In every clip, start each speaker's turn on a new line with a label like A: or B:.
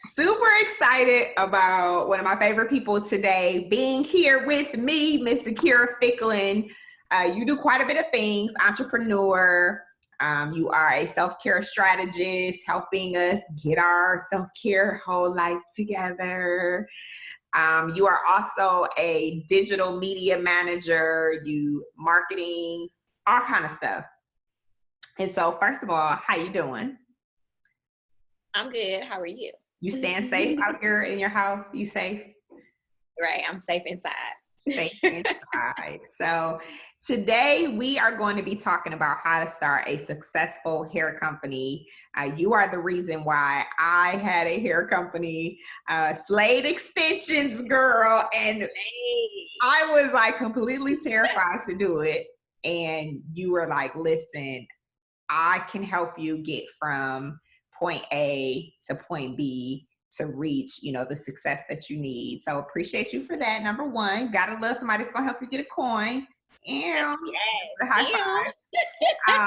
A: Super excited about one of my favorite people today being here with me, Miss Zakiyrah Ficklin. You do quite a bit of things, entrepreneur. You are a self-care strategist, helping us get our self-care whole life together. You are also a digital media manager, you marketing, all kind of stuff. And so, first of all, how you doing?
B: I'm good. How are you?
A: You staying safe out here in your house? You safe?
B: Right. I'm safe inside.
A: Safe inside. So today we are going to be talking about how to start a successful hair company. You are the reason why I had a hair company, Slade Extensions, girl. And I was like completely terrified to do it. And you were like, listen, I can help you get from point A to point B to reach, the success that you need. So appreciate you for that. Number one, gotta love somebody that's gonna help you get a coin. And
B: yes.
A: high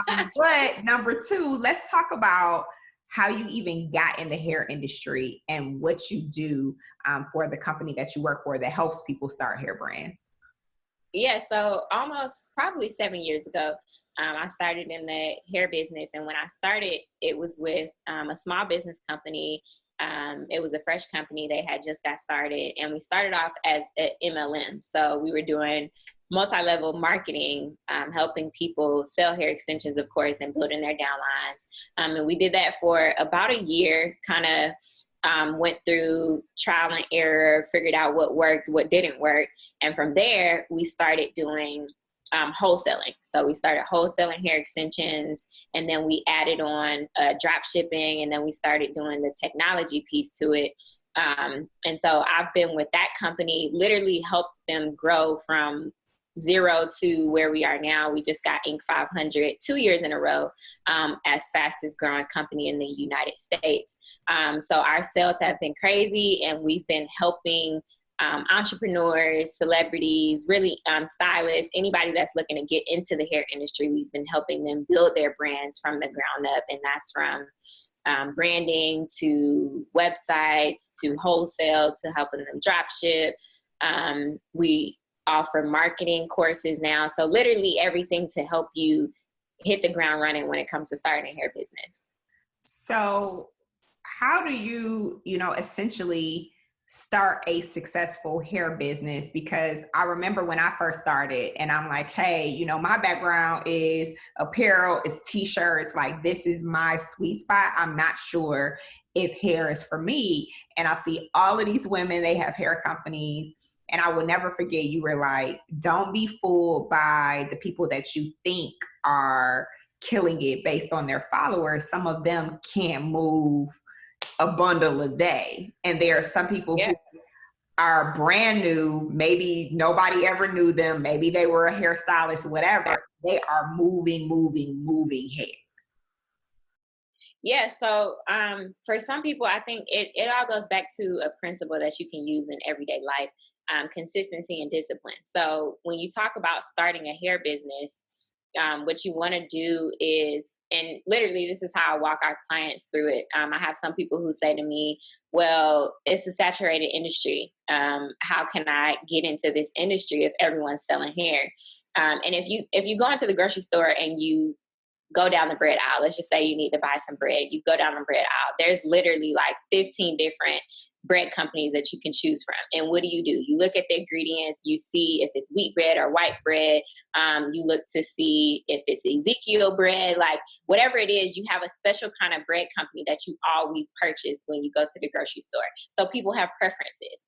A: five. But number two, let's talk about how you even got in the hair industry and what you do for the company that you work for that helps people start hair brands.
B: Yeah, so almost probably 7 years ago, I started in the hair business. And when I started, it was with a small business company. It was a fresh company. They had just got started. And we started off as an MLM. So we were doing multi-level marketing, helping people sell hair extensions, of course, and building their downlines. And we did that for about a year, kind of went through trial and error, figured out what worked, what didn't work. And from there, we started doing wholesaling. So we started wholesaling hair extensions, and then we added on drop shipping, and then we started doing the technology piece to it. And so I've been with that company, literally helped them grow from zero to where we are now. We just got Inc. 500 2 years in a row as fastest growing company in the United States. So our sales have been crazy, and we've been helping entrepreneurs, celebrities, really stylists, anybody that's looking to get into the hair industry. We've been helping them build their brands from the ground up, and that's from branding to websites to wholesale to helping them drop ship. We offer marketing courses now, so literally everything to help you hit the ground running when it comes to starting a hair business.
A: So how do you, essentially start a successful hair business? Because I remember when I first started and I'm like, hey, my background is apparel, it's t-shirts, like this is my sweet spot. I'm not sure if hair is for me. And I see all of these women, they have hair companies. And I will never forget, you were like, don't be fooled by the people that you think are killing it based on their followers. Some of them can't move a bundle a day. And there are some people who are brand new, maybe nobody ever knew them, maybe they were a hairstylist, whatever. They are moving hair.
B: Yeah, so for some people, I think it all goes back to a principle that you can use in everyday life, consistency and discipline. So when you talk about starting a hair business, what you want to do is, and literally this is how I walk our clients through it. I have some people who say to me, well, it's a saturated industry. How can I get into this industry if everyone's selling hair? And if you go into the grocery store and you go down the bread aisle, let's just say you need to buy some bread, you go down the bread aisle, there's literally like 15 different bread companies that you can choose from. And what do? You look at the ingredients, you see if it's wheat bread or white bread. You look to see if it's Ezekiel bread, like whatever it is, you have a special kind of bread company that you always purchase when you go to the grocery store. So people have preferences.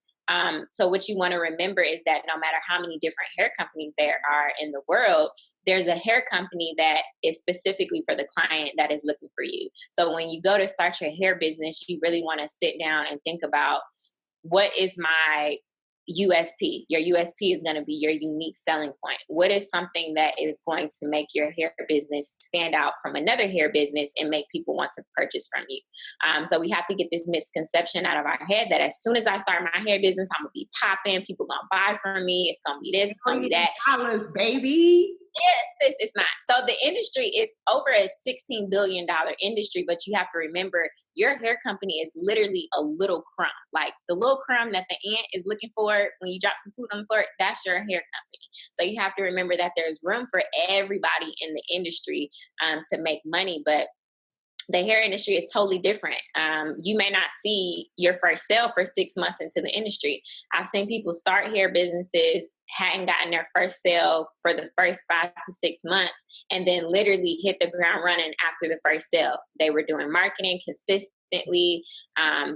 B: So what you want to remember is that no matter how many different hair companies there are in the world, there's a hair company that is specifically for the client that is looking for you. So when you go to start your hair business, you really want to sit down and think about, what is my USP? Your USP is going to be your unique selling point. What is something that is going to make your hair business stand out from another hair business and make people want to purchase from you? So we have to get this misconception out of our head that as soon as I start my hair business, I'm going to be popping. People going to buy from me. It's going to be this, it's going to be that.
A: $3, baby.
B: Yes, it's not. So the industry is over a $16 billion industry, but you have to remember your hair company is literally a little crumb. Like the little crumb that the ant is looking for when you drop some food on the floor, that's your hair company. So you have to remember that there's room for everybody in the industry to make money, but the hair industry is totally different. You may not see your first sale for 6 months into the industry. I've seen people start hair businesses, hadn't gotten their first sale for the first 5 to 6 months, and then literally hit the ground running after the first sale. They were doing marketing consistently.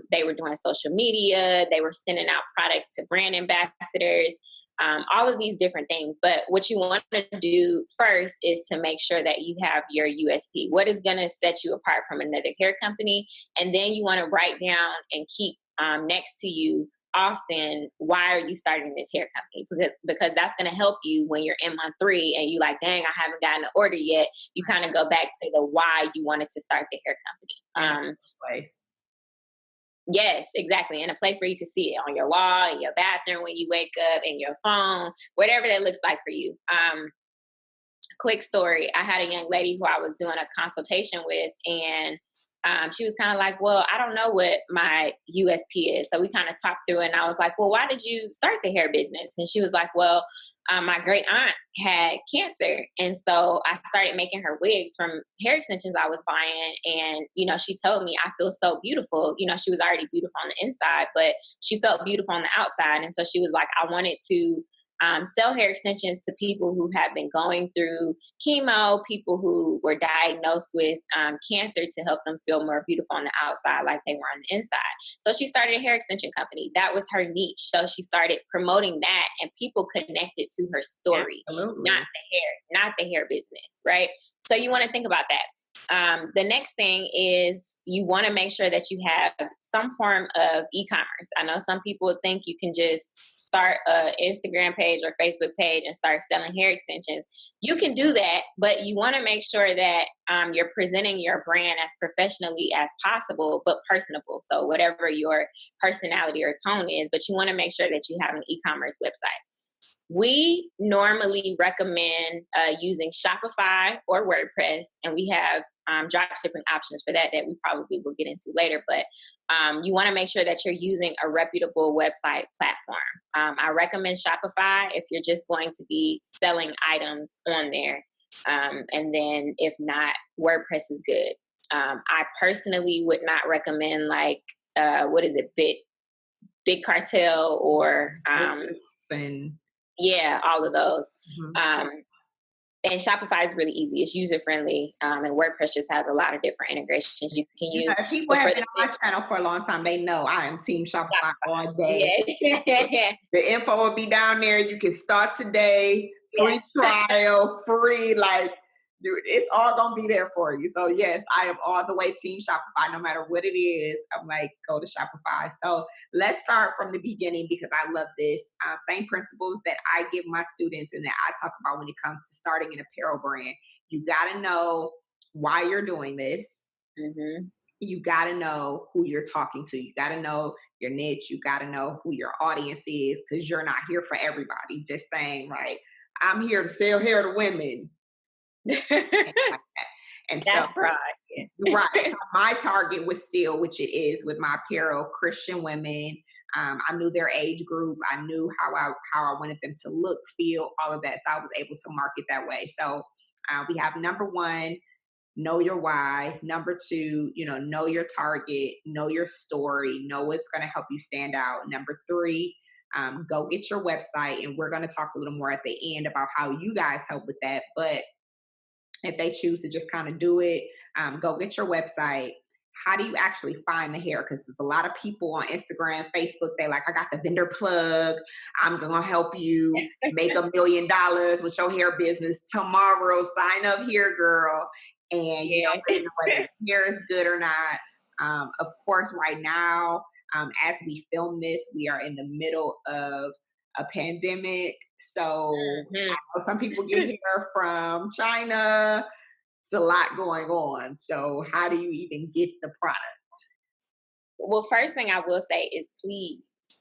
B: They were doing social media. They were sending out products to brand ambassadors. All of these different things. But what you want to do first is to make sure that you have your USP. What is going to set you apart from another hair company? And then you want to write down and keep next to you often, why are you starting this hair company? Because that's going to help you when you're in month 3 and you like, dang, I haven't gotten an order yet. You kind of go back to the why you wanted to start the hair company.
A: Place.
B: Yes, exactly. In a place where you can see it on your wall, in your bathroom when you wake up, in your phone, whatever that looks like for you. Quick story. I had a young lady who I was doing a consultation with, and she was kind of like, well, I don't know what my USP is. So we kind of talked through it, and I was like, well, why did you start the hair business? And she was like, well, my great aunt had cancer. And so I started making her wigs from hair extensions I was buying. And, you know, she told me, I feel so beautiful. You know, she was already beautiful on the inside, but she felt beautiful on the outside. And so she was like, I wanted to sell hair extensions to people who have been going through chemo, people who were diagnosed with cancer, to help them feel more beautiful on the outside like they were on the inside. So she started a hair extension company. That was her niche. So she started promoting that, and people connected to her story,
A: Absolutely.
B: not the hair business, right? So you want to think about that. The next thing is you want to make sure that you have some form of e-commerce. I know some people think you can just start an Instagram page or Facebook page and start selling hair extensions. You can do that, but you want to make sure that you're presenting your brand as professionally as possible, but personable. So whatever your personality or tone is, but you want to make sure that you have an e-commerce website. We normally recommend using Shopify or WordPress, and we have drop shipping options for that we probably will get into later. But you want to make sure that you're using a reputable website platform. I recommend Shopify if you're just going to be selling items on there. And then if not, WordPress is good. I personally would not recommend Big Cartel or yeah, all of those. Mm-hmm. And Shopify is really easy. It's user friendly, and WordPress just has a lot of different integrations you can use.
A: If people have been on my channel for a long time, they know I am Team Shopify all day. Yeah. The info will be down there. You can start today, free trial, free, dude, it's all gonna be there for you. So yes, I am all the way Team Shopify, no matter what it is. I'm like, go to Shopify. So let's start from the beginning, because I love this. Same principles that I give my students and that I talk about when it comes to starting an apparel brand. You gotta know why you're doing this. Mm-hmm. You gotta know who you're talking to. You gotta know your niche. You gotta know who your audience is, because you're not here for everybody. Just saying, I'm here to sell hair to women. And
B: that's
A: so, right. So my target was still, which it is with my apparel, Christian women. I knew their age group. I knew how I wanted them to look, feel, all of that. So I was able to market that way. So we have number 1, know your why. Number 2, know your target, know your story, know what's going to help you stand out. Number 3, go get your website. And we're going to talk a little more at the end about how you guys help with that. But if they choose to just kind of do it, go get your website. How do you actually find the hair? Because there's a lot of people on Instagram, Facebook, they like, I got the vendor plug. I'm going to help you make $1 million with your hair business tomorrow. Sign up here, girl. And you don't really know whether the hair is good or not. Of course, right now, as we film this, we are in the middle of a pandemic. So I know some people get hair from China. It's a lot going on. So how do you even get the product?
B: Well, first thing I will say is please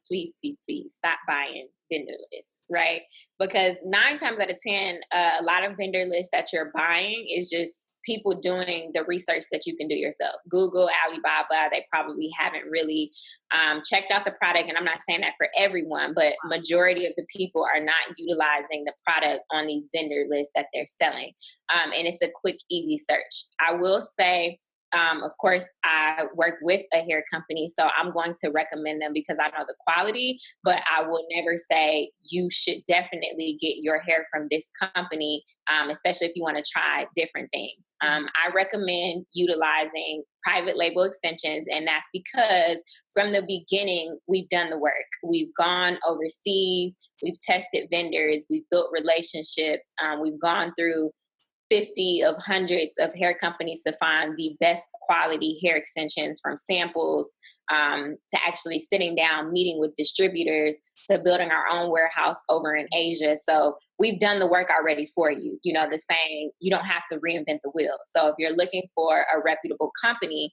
B: please, please, please stop buying vendor lists, right? Because 9 times out of 10, a lot of vendor lists that you're buying is just people doing the research that you can do yourself. Google, Alibaba, they probably haven't really checked out the product. And I'm not saying that for everyone, but majority of the people are not utilizing the product on these vendor lists that they're selling. And it's a quick, easy search. I will say, of course, I work with a hair company, so I'm going to recommend them because I know the quality, but I will never say you should definitely get your hair from this company, especially if you want to try different things. I recommend utilizing private label extensions, and that's because from the beginning, we've done the work. We've gone overseas, we've tested vendors, we've built relationships, we've gone through 50 of hundreds of hair companies to find the best quality hair extensions, from samples to actually sitting down, meeting with distributors, to building our own warehouse over in Asia. So we've done the work already for you. You know, the saying, you don't have to reinvent the wheel. So if you're looking for a reputable company,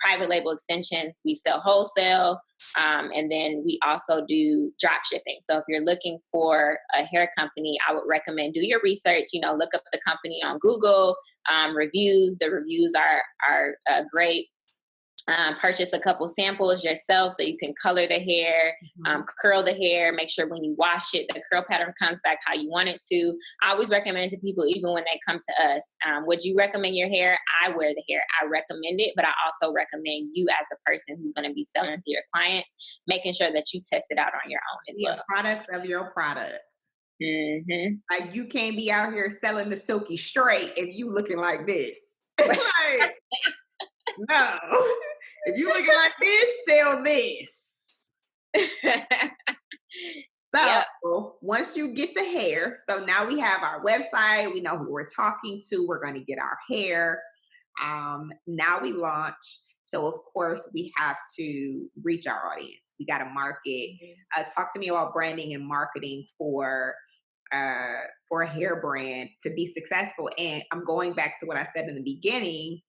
B: private label extensions, we sell wholesale. And then we also do drop shipping. So if you're looking for a hair company, I would recommend do your research, you know, look up the company on Google, reviews. The reviews are great. Purchase a couple samples yourself so you can color the hair, curl the hair, make sure when you wash it, the curl pattern comes back how you want it to. I always recommend to people, even when they come to us, would you recommend your hair? I wear the hair. I recommend it, but I also recommend you as a person who's going to be selling to your clients, making sure that you test it out on your own as well.
A: Products of your product.
B: Mm-hmm.
A: Like, you can't be out here selling the silky straight if you looking like this. Like, no. If you looking like this, sell this. So
B: Yep.
A: once you get the hair, so now we have our website, we know who we're talking to, we're going to get our hair. Now we launch. So of course we have to reach our audience. We got to market. Talk to me about branding and marketing for a hair brand to be successful. And I'm going back to what I said in the beginning.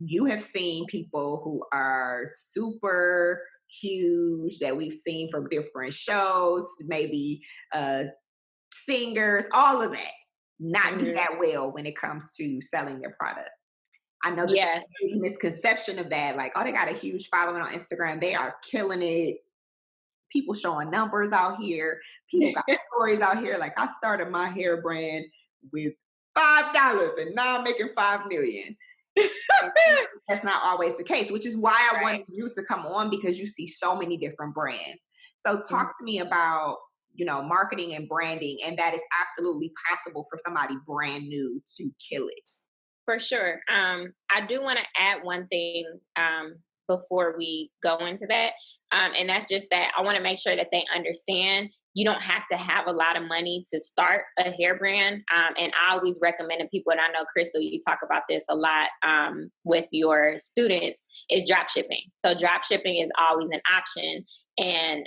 A: You have seen people who are super huge that we've seen from different shows, maybe singers, all of that, not do that well when it comes to selling their product. I know that there's a misconception of that, like, oh, they got a huge following on Instagram, they are killing it. People showing numbers out here. People got stories out here. Like, I started my hair brand with $5 and now I'm making $5 million. That's not always the case, which is why I wanted you to come on, because you see so many different brands. So talk to me about, you know, marketing and branding, and that is absolutely possible for somebody brand new to kill it.
B: For sure. I do want to add one thing before we go into that. And that's just that I want to make sure that they understand you don't have to have a lot of money to start a hair brand. And I always recommend to people, and I know, Crystal, you talk about this a lot with your students, is drop shipping. So drop shipping is always an option. And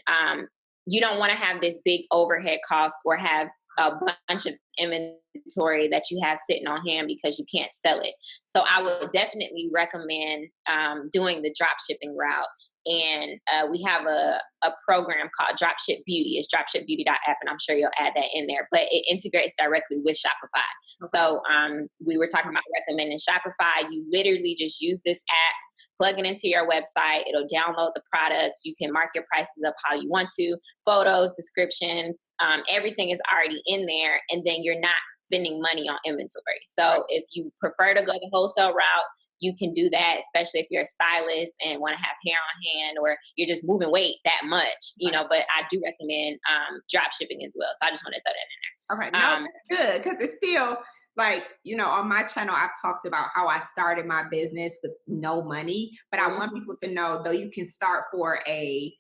B: you don't want to have this big overhead cost or have a bunch of inventory that you have sitting on hand because you can't sell it. So I would definitely recommend doing the drop shipping route. And we have a program called Dropship Beauty. It's dropshipbeauty.app, and I'm sure you'll add that in there. But it integrates directly with Shopify. Okay. So we were talking about recommending Shopify. You literally just use this app, plug it into your website. It'll download the products. You can mark your prices up how you want to. Photos, descriptions, everything is already in there. And then you're not spending money on inventory. So if you prefer to go the wholesale route, you can do that, especially if you're a stylist and want to have hair on hand, or you're just moving weight that much, you know, but I do recommend drop shipping as well. So I just want to throw that in there.
A: Okay, no, good, because it's still like, you know, on my channel, I've talked about how I started my business with no money, but I want people to know, though you can start for a,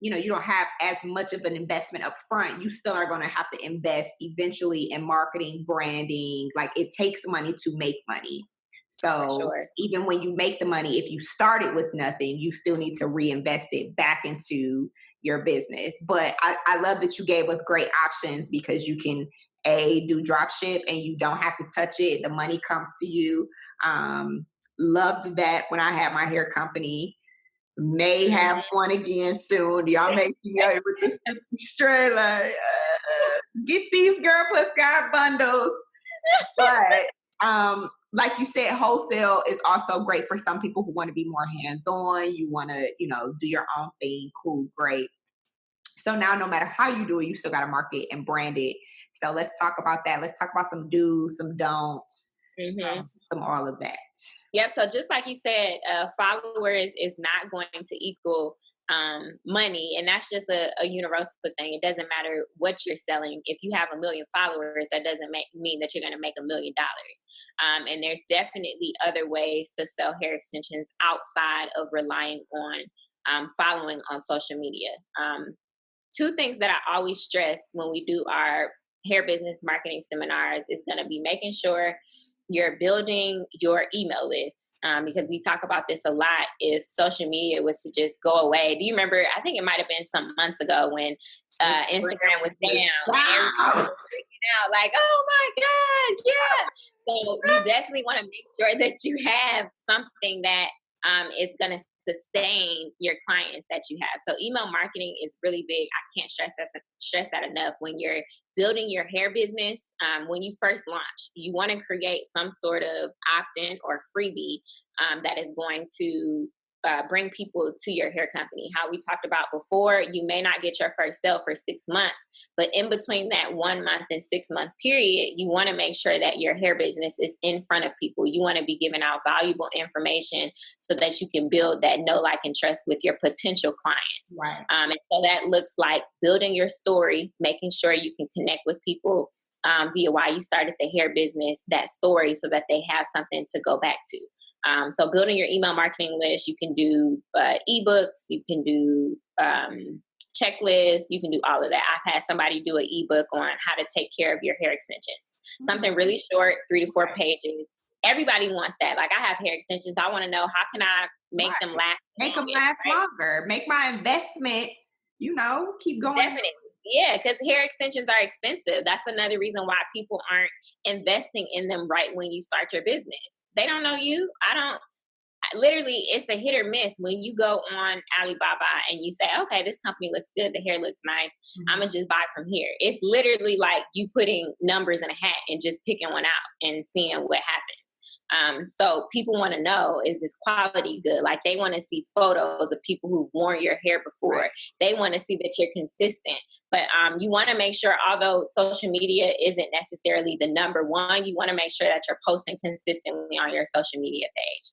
A: you know, you don't have as much of an investment up front, you still are going to have to invest eventually in marketing, branding. Like, it takes money to make money. So even when you make the money, if you started with nothing, you still need to reinvest it back into your business. But I love that you gave us great options, because you can do drop ship and you don't have to touch it. The money comes to you. Loved that when I had my hair company. May have one again soon. Y'all may see me out with this straight like, get these Girl Plus God bundles. But like you said, wholesale is also great for some people who want to be more hands-on. You want to, do your own thing. Cool, great. So now no matter how you do it, you still got to market and brand it. So let's talk about that. Let's talk about some do's, some don'ts, some all of that.
B: Yep. So just like you said, followers is not going to equal money. And that's just a universal thing. It doesn't matter what you're selling. If you have 1 million followers, that doesn't mean that you're going to make $1 million. And there's definitely other ways to sell hair extensions outside of relying on following on social media. Two things that I always stress when we do our hair business marketing seminars is going to be making sure you're building your email list, because we talk about this a lot. If social media was to just go away, do you remember? I think it might have been some months ago when Instagram was down. Wow. Everybody was freaking out, like, "Oh my God, yeah!" So you definitely want to make sure that you have something that is going to sustain your clients that you have. So email marketing is really big. I can't stress that enough. When you're building your hair business, when you first launch, you want to create some sort of opt-in or freebie that is going to bring people to your hair company. How we talked about before, you may not get your first sale for 6 months, but in between that 1 month and 6 month period, you want to make sure that your hair business is in front of people. You want to be giving out valuable information so that you can build that know, like, and trust with your potential clients.
A: Right.
B: And so that looks like building your story, making sure you can connect with people via why you started the hair business, that story, so that they have something to go back to. So building your email marketing list, you can do ebooks, you can do checklists, you can do all of that. I've had somebody do an ebook on how to take care of your hair extensions. Something really short, 3 to 4 pages. Everybody wants that. Like, I have hair extensions. I want to know, how can I make them last?
A: Make them last longer. Make my investment, keep going.
B: Definitely. Yeah, because hair extensions are expensive. That's another reason why people aren't investing in them right when you start your business. They don't know you. Literally, it's a hit or miss when you go on Alibaba and you say, okay, this company looks good, the hair looks nice, I'm going to just buy from here. It's literally like you putting numbers in a hat and just picking one out and seeing what happens. So people want to know, is this quality good? Like, they want to see photos of people who've worn your hair before. Right. They want to see that you're consistent. But you want to make sure, although social media isn't necessarily the number one, you want to make sure that you're posting consistently on your social media page.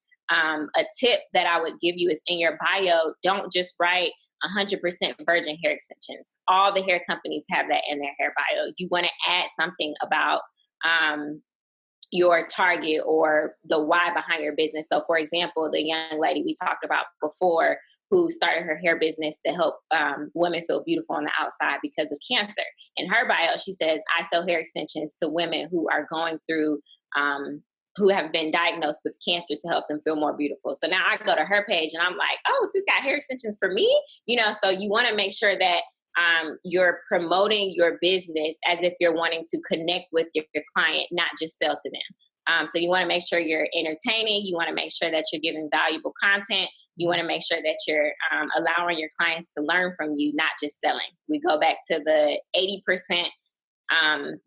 B: A tip that I would give you is, in your bio, don't just write 100% virgin hair extensions. All the hair companies have that in their hair bio. You want to add something about your target or the why behind your business. So, for example, the young lady we talked about before who started her hair business to help women feel beautiful on the outside because of cancer. In her bio, she says, I sell hair extensions to women who are going through, who have been diagnosed with cancer, to help them feel more beautiful. So now I go to her page and I'm like, oh, sis got hair extensions for me? So you want to make sure that you're promoting your business as if you're wanting to connect with your client, not just sell to them. So you want to make sure you're entertaining. You want to make sure that you're giving valuable content. You want to make sure that you're allowing your clients to learn from you, not just selling. We go back to the 80%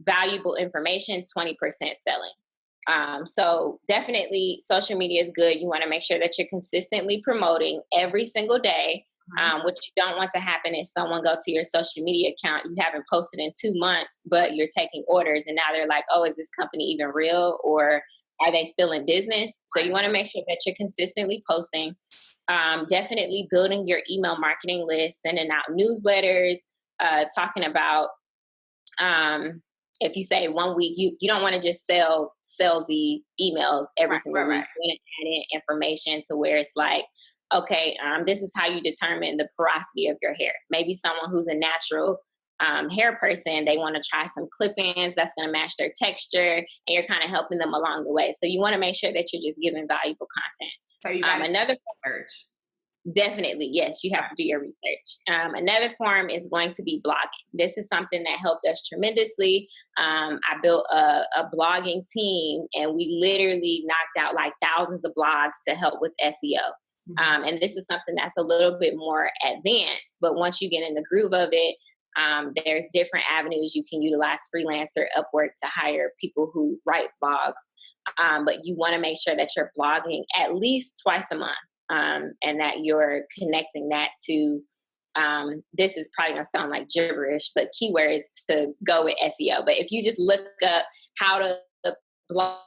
B: valuable information, 20% selling. So definitely social media is good. You want to make sure that you're consistently promoting every single day. What you don't want to happen is someone go to your social media account, you haven't posted in 2 months, but you're taking orders, and now they're like, oh, is this company even real, or are they still in business? So you want to make sure that you're consistently posting. Definitely building your email marketing list, sending out newsletters, talking about if you say 1 week, you don't want to just sell salesy emails every single week. You want to add in information to where it's like, okay, this is how you determine the porosity of your hair. Maybe someone who's a natural hair person, they want to try some clip-ins that's going to match their texture, and you're kind of helping them along the way. So you want to make sure that you're just giving valuable content.
A: So you got
B: another
A: research.
B: Definitely, yes, you have to do your research. Another form is going to be blogging. This is something that helped us tremendously. I built a blogging team, and we literally knocked out like thousands of blogs to help with SEO. And this is something that's a little bit more advanced, but once you get in the groove of it, there's different avenues you can utilize Freelancer, Upwork to hire people who write blogs. But you want to make sure that you're blogging at least twice a month, and that you're connecting that to, this is probably going to sound like gibberish, but keywords to go with SEO. But if you just look up how to blog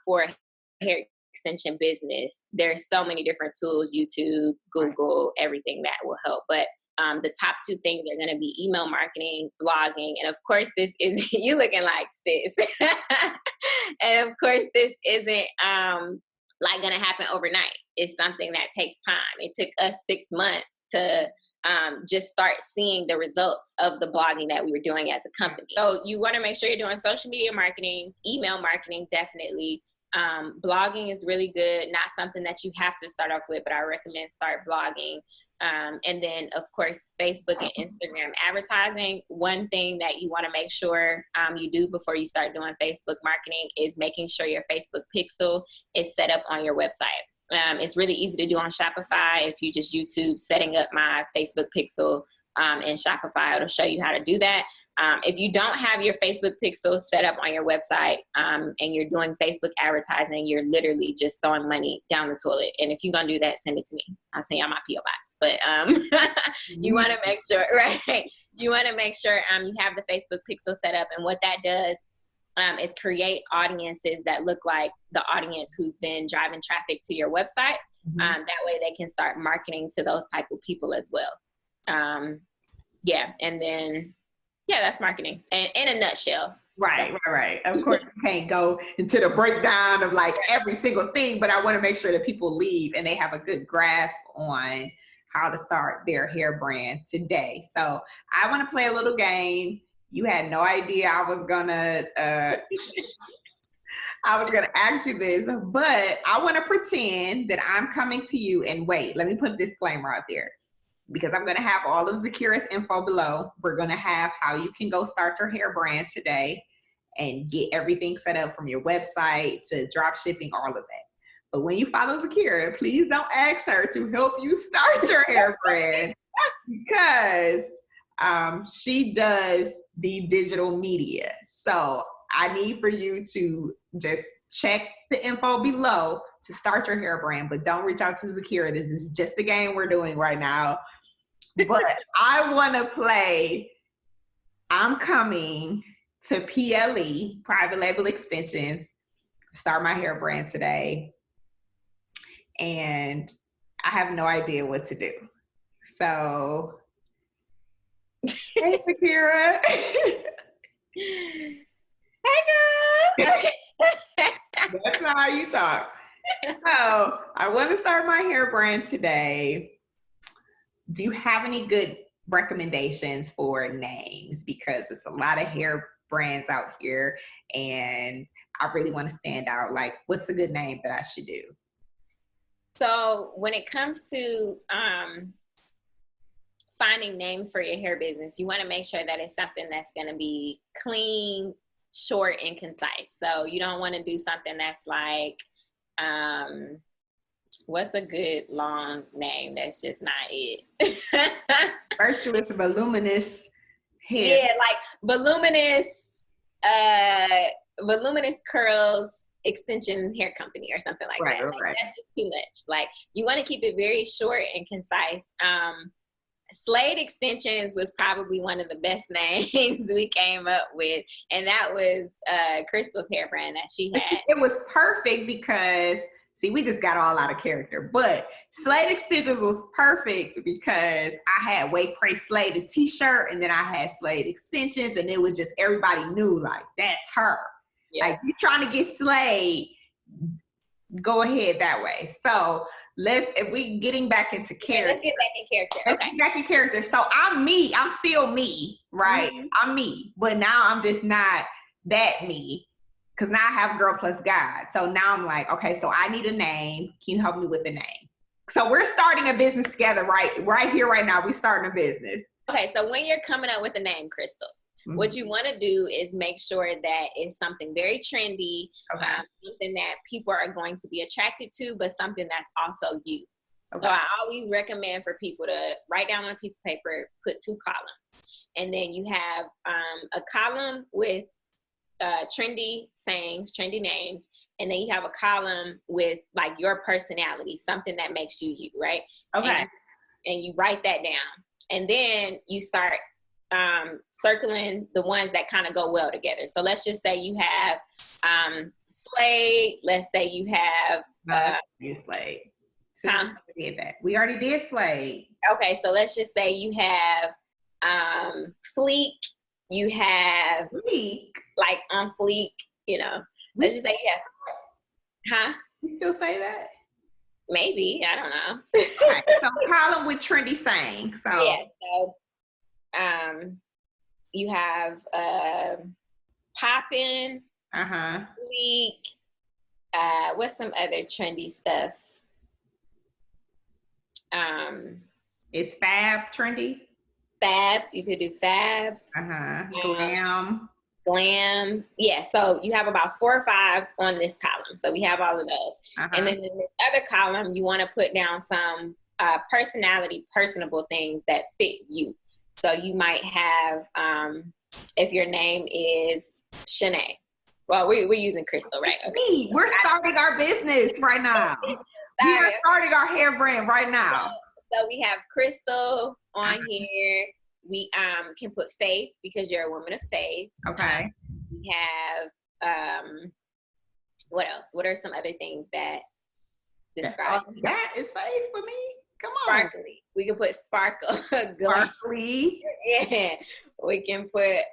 B: for a hair extension business, there's so many different tools, YouTube, Google, everything that will help. But the top two things are going to be email marketing, blogging, and of course this is, you looking like sis. And of course this isn't like going to happen overnight. It's something that takes time. It took us 6 months to just start seeing the results of the blogging that we were doing as a company. So you want to make sure you're doing social media marketing, email marketing, definitely. Blogging is really good. Not something that you have to start off with, but I recommend start blogging. And then, of course, Facebook and Instagram advertising. One thing that you want to make sure you do before you start doing Facebook marketing is making sure your Facebook pixel is set up on your website. It's really easy to do on Shopify. If you just YouTube setting up my Facebook pixel in Shopify, it'll show you how to do that. If you don't have your Facebook pixel set up on your website and you're doing Facebook advertising, you're literally just throwing money down the toilet. And if you're going to do that, send it to me. I'll send you my P.O. box. But you want to make sure, right? You want to make sure you have the Facebook pixel set up. And what that does is create audiences that look like the audience who's been driving traffic to your website. That way they can start marketing to those type of people as well. And then, that's marketing and in a nutshell.
A: Right. Of course, you can't go into the breakdown of like every single thing, but I want to make sure that people leave and they have a good grasp on how to start their hair brand today. So I want to play a little game. You had no idea I was gonna ask you this, but I want to pretend that I'm coming to you. And wait, let me put a disclaimer out there, because I'm going to have all of Zakiyrah's info below. We're going to have how you can go start your hair brand today and get everything set up from your website to drop shipping, all of that. But when you follow Zakiyrah, please don't ask her to help you start your hair brand, because she does the digital media. So I need for you to just check the info below to start your hair brand, but don't reach out to Zakiyrah. This is just a game we're doing right now. But I want to play, I'm coming to PLE, Private Label Extensions, start my hair brand today. And I have no idea what to do. So, hey, Zakiyrah.
B: Hey, girl.
A: That's not how you talk. So, I want to start my hair brand today. Do you have any good recommendations for names? Because there's a lot of hair brands out here and I really want to stand out. Like, what's a good name that I should do?
B: So when it comes to finding names for your hair business, you want to make sure that it's something that's going to be clean, short, and concise. So you don't want to do something that's like, what's a good long name that's just not it?
A: Virtuous, voluminous hair.
B: Yeah, like voluminous curls extension hair company or something like that. Like, that's just too much. Like, you want to keep it very short and concise. Slade Extensions was probably one of the best names we came up with, and that was Crystal's hair brand that she had.
A: It was perfect because, see, we just got all out of character, but Slade Extensions was perfect because I had Wake Pray Slade a t-shirt, and then I had Slade Extensions, and it was just, everybody knew, like, that's her. Yeah. Like, you trying to get Slade, go ahead that way. So if we getting back into character.
B: Let's get back in character. Okay.
A: Let's get back in character. So I'm me. I'm still me, right? Mm-hmm. I'm me. But now I'm just not that me. Because now I have Girl Plus God. So now I'm like, okay, so I need a name. Can you help me with the name? So we're starting a business together right here, right now. We're starting a business.
B: Okay, so when you're coming up with a name, Crystal, What you want to do is make sure that it's something very trendy, something that people are going to be attracted to, but something that's also you. Okay. So I always recommend for people to write down on a piece of paper, put 2 columns. And then you have a column with trendy sayings, trendy names. And then you have a column with like your personality, something that makes you, right?
A: Okay.
B: And you write that down. And then you start circling the ones that kind of go well together. So let's just say you have Slade. Let's say you have
A: Slade. We already did Slade.
B: Okay, so let's just say you have Fleek. You have
A: Fleek,
B: like on Fleek. You know, let's just say you have.
A: You still say that?
B: Maybe, I don't know.
A: Right, so column with trendy sayings. So
B: yeah, so you have Poppin', Fleek. What's some other trendy stuff?
A: Is Fab trendy?
B: Fab, you could do Fab. Glam. Yeah, so you have about 4 or 5 on this column. So we have all of those. And then in the other column, you want to put down some personable things that fit you. So you might have, if your name is Shanae. Well, we're using Crystal, right?
A: Okay. We're starting our business right now. We are starting our hair brand right now.
B: So we have Crystal on here. We can put Faith because you're a woman of faith.
A: Okay.
B: We have what else? What are some other things that describe
A: that is faith for me? Come on.
B: Sparkly. We can put sparkle.
A: Sparkly.
B: Yeah. We can put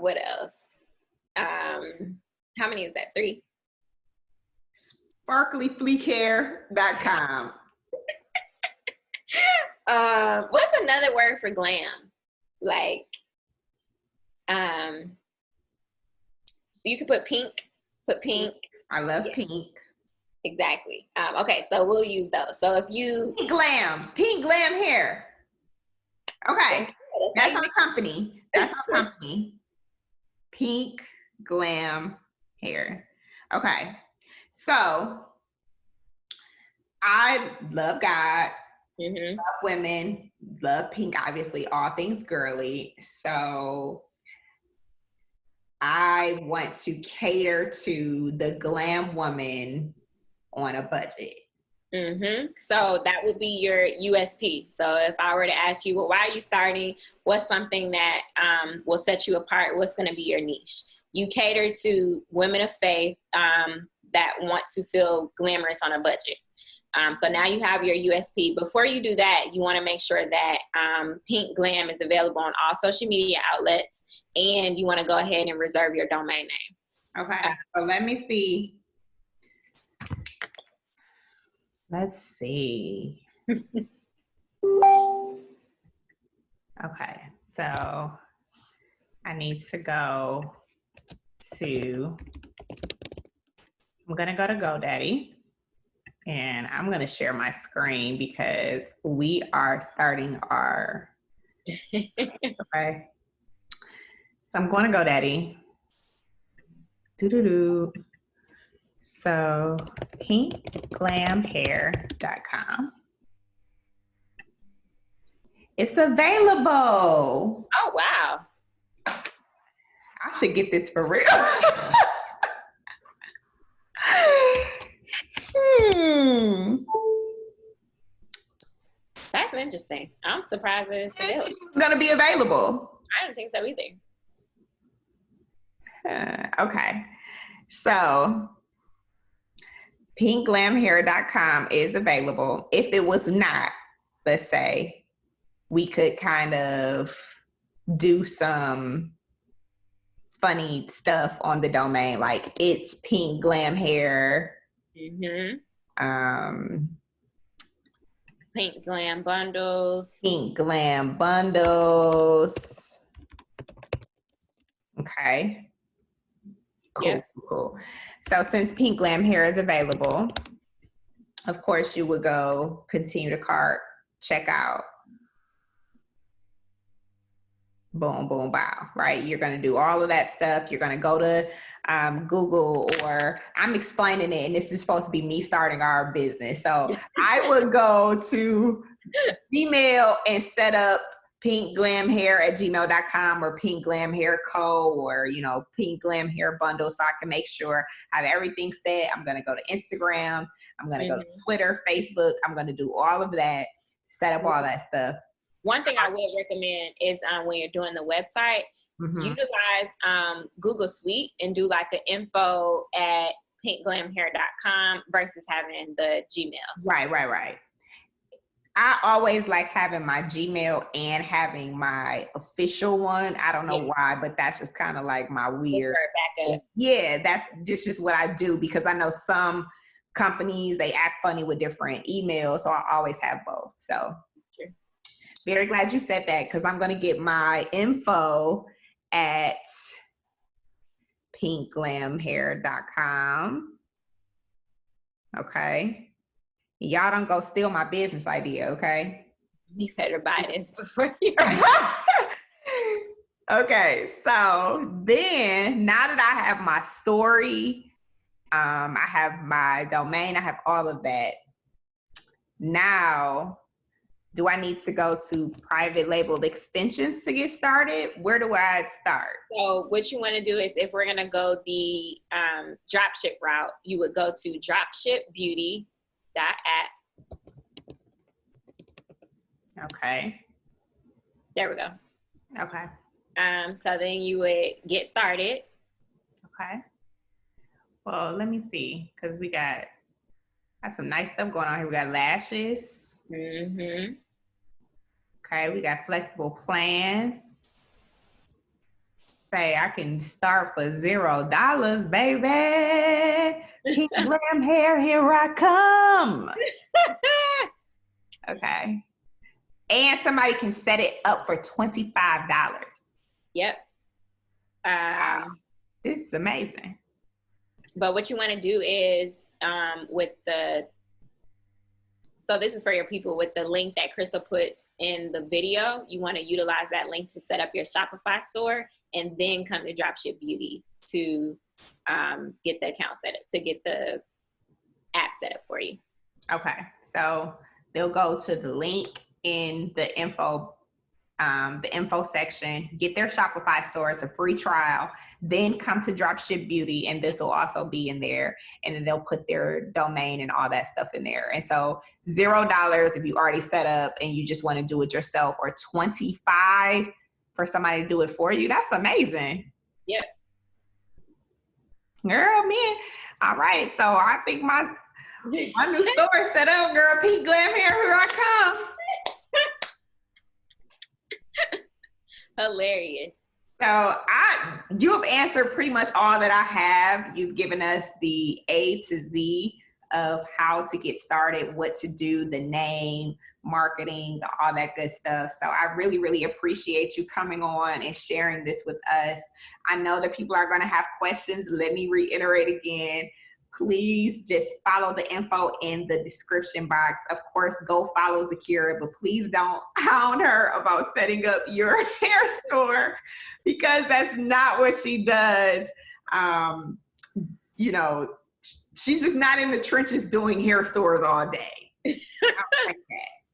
B: what else? How many is that? 3?
A: Sparklyfleekhair.com.
B: What's another word for glam? Like, you could put pink. Put pink.
A: I love pink.
B: Exactly. Okay, so we'll use those. So if you
A: pink glam hair. Okay, that's our company. That's our company. Pink glam hair. Okay, so I love God. Love women, love pink, obviously, all things girly. So I want to cater to the glam woman on a budget.
B: So that would be your USP. So if I were to ask you, well, why are you starting? What's something that will set you apart? What's going to be your niche? You cater to women of faith that want to feel glamorous on a budget. So now you have your USP. Before you do that, you want to make sure that Pink Glam is available on all social media outlets, and you want to go ahead and reserve your domain name.
A: Okay, so let me see. Let's see. Okay, so I need to go to, I'm going to go to GoDaddy. And I'm going to share my screen because we are starting our, okay. So I'm going to GoDaddy. So pinkglamhair.com. It's available.
B: Oh, wow.
A: I should get this for real.
B: That's interesting. I'm surprised that it's available.
A: It's going to be available.
B: I didn't think so either.
A: Okay. So pinkglamhair.com is available. If it was not, let's say, we could kind of do some funny stuff on the domain, like it's Pink Glam Hair.
B: Pink Glam Bundles.
A: Pink Glam Bundles. Okay. Cool. Cool. So since Pink Glam Hair is available, of course you would go continue to cart, check out. boom, boom, bow, right? You're going to do all of that stuff. You're going to go to Google, or I'm explaining it, and this is supposed to be me starting our business. So I would go to Gmail and set up pinkglamhair@gmail.com or Pink Glam Hair Co. or, Pink Glam Hair Bundle, so I can make sure I have everything set. I'm going to go to Instagram. I'm going to go to Twitter, Facebook. I'm going to do all of that, set up all that stuff.
B: One thing I would recommend is when you're doing the website, utilize Google Suite and do like the info at pinkglamhair.com versus having the Gmail.
A: Right. I always like having my Gmail and having my official one. I don't know why, but that's just kind of like my weird. Backup. Yeah, that's just what I do, because I know some companies, they act funny with different emails. So I always have both. So very glad you said that, because I'm going to get my info at pinkglamhair.com. Okay. Y'all don't go steal my business idea, okay?
B: You better buy this before you.
A: Okay, so then now that I have my story, I have my domain, I have all of that. Now, do I need to go to private labeled extensions to get started? Where do I start?
B: So what you want to do is, if we're going to go the dropship route, you would go to dropshipbeauty.app.
A: Okay.
B: There we go.
A: Okay.
B: So then you would get started.
A: Okay. Well, let me see, because we got some nice stuff going on here. We got lashes. Okay, we got flexible plans. Say I can start for $0, baby. Pink Glam Hair, here I come. Okay. And somebody can set it up for $25.
B: Yep.
A: Wow. This is amazing.
B: But what you want to do is so this is for your people, with the link that Crystal puts in the video, you want to utilize that link to set up your Shopify store, and then come to Dropship Beauty to get the account set up, to get the app set up for you.
A: Okay. So they'll go to the link in the info section, get their Shopify store. It's a free trial. Then come to Dropship Beauty, and this will also be in there. And then they'll put their domain and all that stuff in there. And so $0 if you already set up and you just want to do it yourself, or $25 for somebody to do it for you. That's amazing.
B: Yep.
A: Girl, man. All right. So I think my new store set up, girl. Pink Glam Hair, here I come.
B: Hilarious.
A: So you have answered pretty much all that I have. You've given us the A to Z of how to get started, what to do, the name, marketing, all that good stuff. So I really, really appreciate you coming on and sharing this with us. I know that people are going to have questions. Let me reiterate again. Please just follow the info in the description box. Of course, go follow Zakiyrah, but please don't hound her about setting up your hair store, because that's not what she does. She's just not in the trenches doing hair stores all day.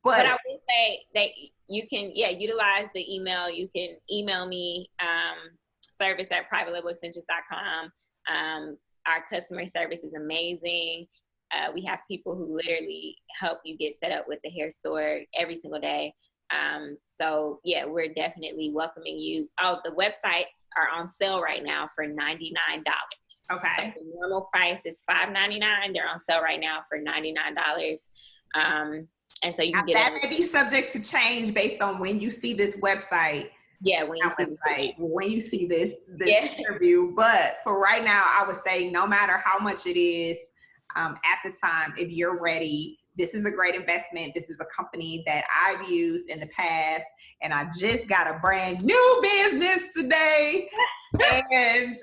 B: But I will say that you can, utilize the email. You can email me, service@privatelabelextensions.com. Our customer service is amazing. We have people who literally help you get set up with the hair store every single day. So yeah, we're definitely welcoming you. Oh, the websites are on sale right now for $99.
A: Okay.
B: So the normal price is $5.99. They're on sale right now for $99. And so you can get
A: that may be subject to change based on when you see this website.
B: Yeah, when
A: you see this interview. But for right now, I would say no matter how much it is, at the time, if you're ready, this is a great investment. This is a company that I've used in the past, and I just got a brand new business today. And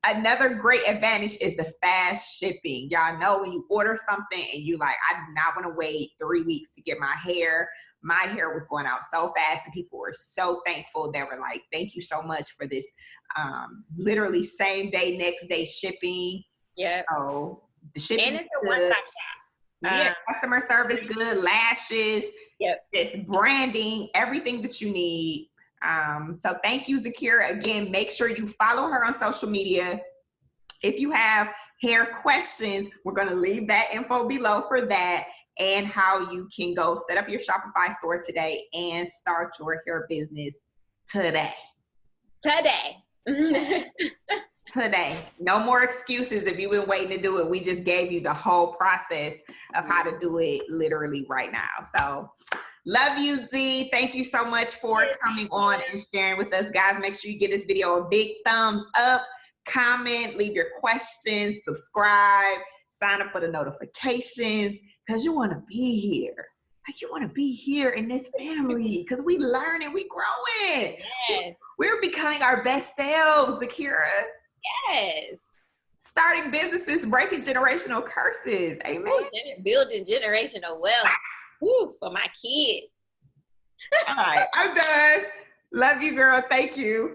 A: another great advantage is the fast shipping. Y'all know when you order something and you like, I do not want to wait 3 weeks to get my hair, my hair was going out so fast, and people were so thankful. They were like, thank you so much for this literally same day, next day shipping.
B: Yeah.
A: So the shipping
B: and it's a
A: good.
B: one-stop shop.
A: Yeah, customer service good, lashes,
B: Yep.
A: just branding, everything that you need. So thank you, Zakiyrah. Again, make sure you follow her on social media. If you have hair questions, we're going to leave that info below for that, and how you can go set up your Shopify store today and start your hair business today. Today. No more excuses if you've been waiting to do it. We just gave you the whole process of how to do it literally right now. So love you, Z. Thank you so much for coming on and sharing with us. Guys, make sure you give this video a big thumbs up, comment, leave your questions, subscribe, sign up for the notifications, because you want to be here. Like, you want to be here in this family, because we learning, we growing.
B: Yes.
A: We're becoming our best selves, Zakiyrah.
B: Yes.
A: Starting businesses, breaking generational curses. Amen.
B: Building generational wealth. Woo, for my kids.
A: All right, I'm done. Love you, girl. Thank you.